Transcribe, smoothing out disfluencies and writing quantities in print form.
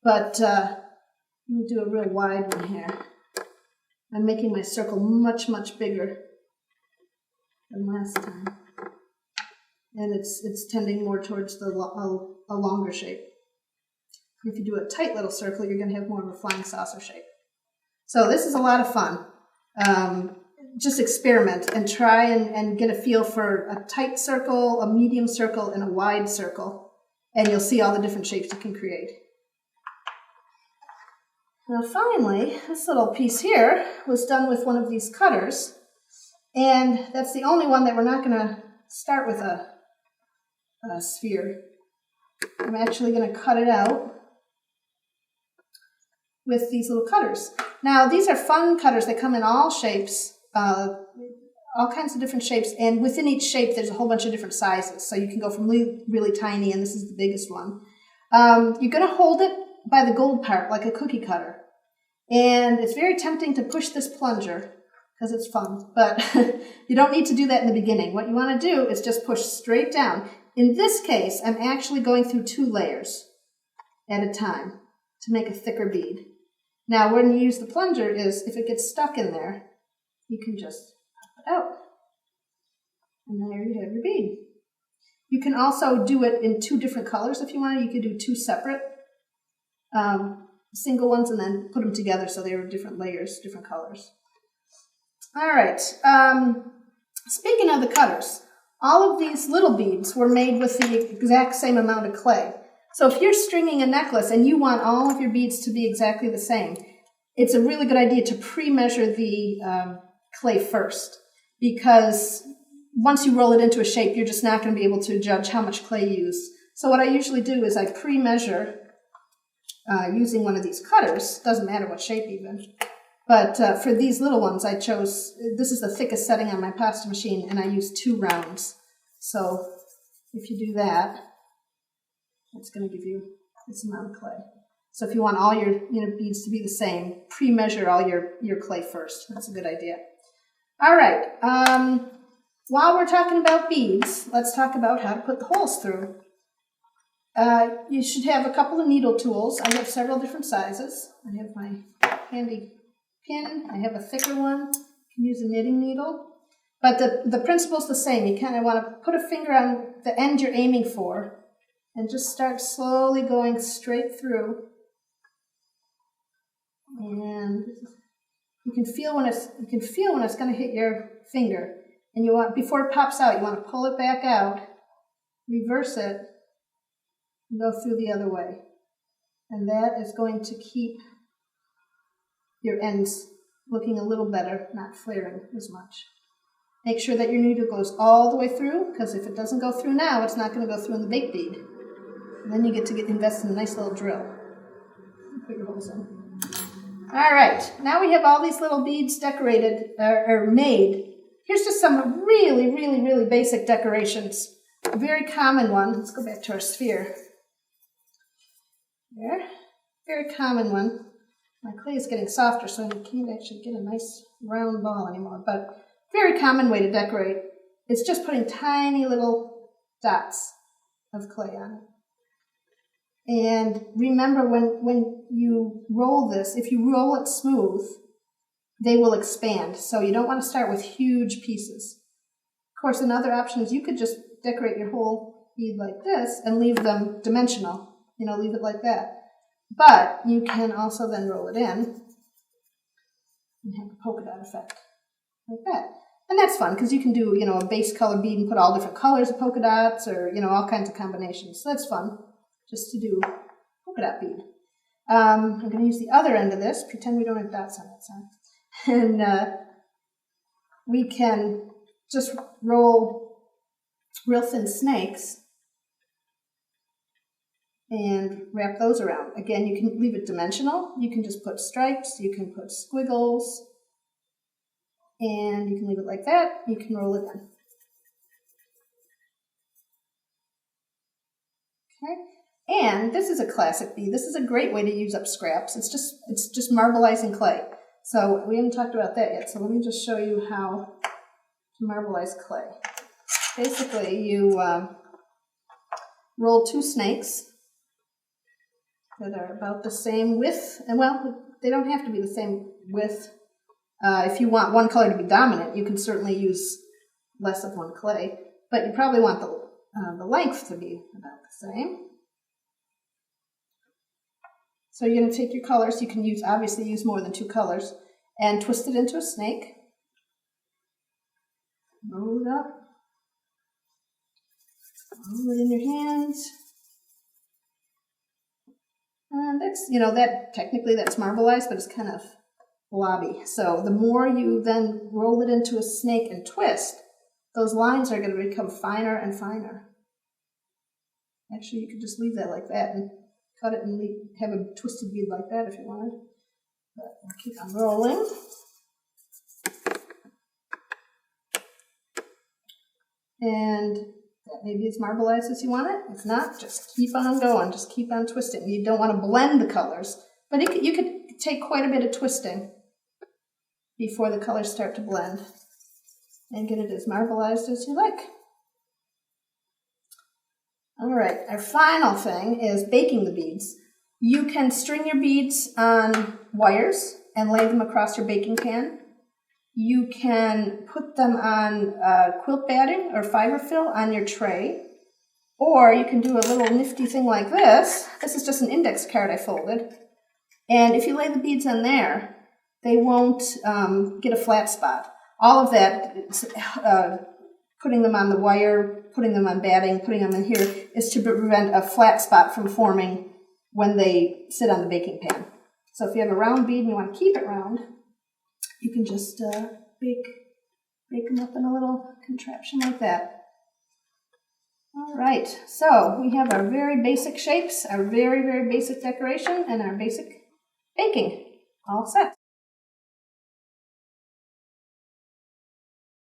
but let me do a real wide one here. I'm making my circle much, much bigger than last time. And it's tending more towards a longer shape. If you do a tight little circle, you're going to have more of a flying saucer shape. So this is a lot of fun. Just experiment and try and get a feel for a tight circle, a medium circle, and a wide circle. And you'll see all the different shapes you can create. Now finally, this little piece here was done with one of these cutters. And that's the only one that we're not going to start with a sphere. I'm actually going to cut it out with these little cutters. Now these are fun cutters. They come in all shapes, all kinds of different shapes, and within each shape there's a whole bunch of different sizes. So you can go from really tiny, and this is the biggest one. You're going to hold it by the gold part like a cookie cutter. And it's very tempting to push this plunger because it's fun, but you don't need to do that in the beginning. What you want to do is just push straight down. In this case, I'm actually going through 2 layers at a time to make a thicker bead. Now, when you use the plunger is, if it gets stuck in there, you can just pop it out. And there you have your bead. You can also do it in 2 different colors if you want. You could do 2 separate single ones and then put them together so they were different layers, different colors. All right. Speaking of the cutters, all of these little beads were made with the exact same amount of clay. So if you're stringing a necklace and you want all of your beads to be exactly the same, it's a really good idea to pre-measure the clay first, because once you roll it into a shape, you're just not going to be able to judge how much clay you use. So what I usually do is I pre-measure using one of these cutters. Doesn't matter what shape even. But for these little ones, I chose, this is the thickest setting on my pasta machine, and I used 2 rounds. So if you do that, it's going to give you this amount of clay. So if you want all your beads to be the same, pre-measure all your clay first. That's a good idea. All right. While we're talking about beads, let's talk about how to put the holes through. You should have a couple of needle tools. I have several different sizes. I have my handy pin. I have a thicker one. You can use a knitting needle. But the principle's the same. You kind of want to put a finger on the end you're aiming for and just start slowly going straight through. And you can feel when it's going to hit your finger. And you want, before it pops out, you want to pull it back out, reverse it, and go through the other way. And that is going to keep your ends looking a little better, not flaring as much. Make sure that your needle goes all the way through, because if it doesn't go through now, it's not going to go through in the bake bead. And then you get to invest in a nice little drill. Put your holes in. All right, now we have all these little beads decorated, or made. Here's just some really basic decorations. A very common one, let's go back to our sphere. There, very common one. My clay is getting softer, so I can't actually get a nice round ball anymore, but very common way to decorate. It's just putting tiny little dots of clay on it. And remember, when you roll this, if you roll it smooth, they will expand. So you don't want to start with huge pieces. Of course, another option is you could just decorate your whole bead like this and leave them dimensional. Leave it like that. But you can also then roll it in and have a polka dot effect like that. And that's fun because you can do, a base color bead and put all different colors of polka dots or, all kinds of combinations. So that's fun just to do polka dot bead. I'm going to use the other end of this, pretend we don't have dots on that side. And we can just roll real thin snakes and wrap those around. Again, you can leave it dimensional. You can just put stripes. You can put squiggles. And you can leave it like that. You can roll it in. Okay. And this is a classic bead. This is a great way to use up scraps. It's just marbleizing clay. So we haven't talked about that yet. So let me just show you how to marbleize clay. Basically, you roll 2 snakes. that are about the same width. And well, they don't have to be the same width. If you want one color to be dominant, you can certainly use less of one clay, but you probably want the length to be about the same. So you're going to take your colors. You can obviously use more than 2 colors, and twist it into a snake. Roll it up. Roll it in your hands. And that's, technically that's marbleized, but it's kind of blobby. So the more you then roll it into a snake and twist, those lines are going to become finer and finer. Actually, you could just leave that like that and cut it and have a twisted bead like that if you wanted. But we'll keep on rolling. And that maybe as marbleized as you want it. If not, just keep on going. Just keep on twisting. You don't want to blend the colors, but you could take quite a bit of twisting before the colors start to blend and get it as marbleized as you like. All right, our final thing is baking the beads. You can string your beads on wires and lay them across your baking pan. You can put them on quilt batting or fiberfill on your tray, or you can do a little nifty thing like this. This is just an index card I folded, and if you lay the beads on there, they won't get a flat spot. All of that, putting them on the wire, putting them on batting, putting them in here, is to prevent a flat spot from forming when they sit on the baking pan. So if you have a round bead and you want to keep it round, you can just bake them up in a little contraption like that. All right, so we have our very basic shapes, our very, very basic decoration, and our basic baking all set.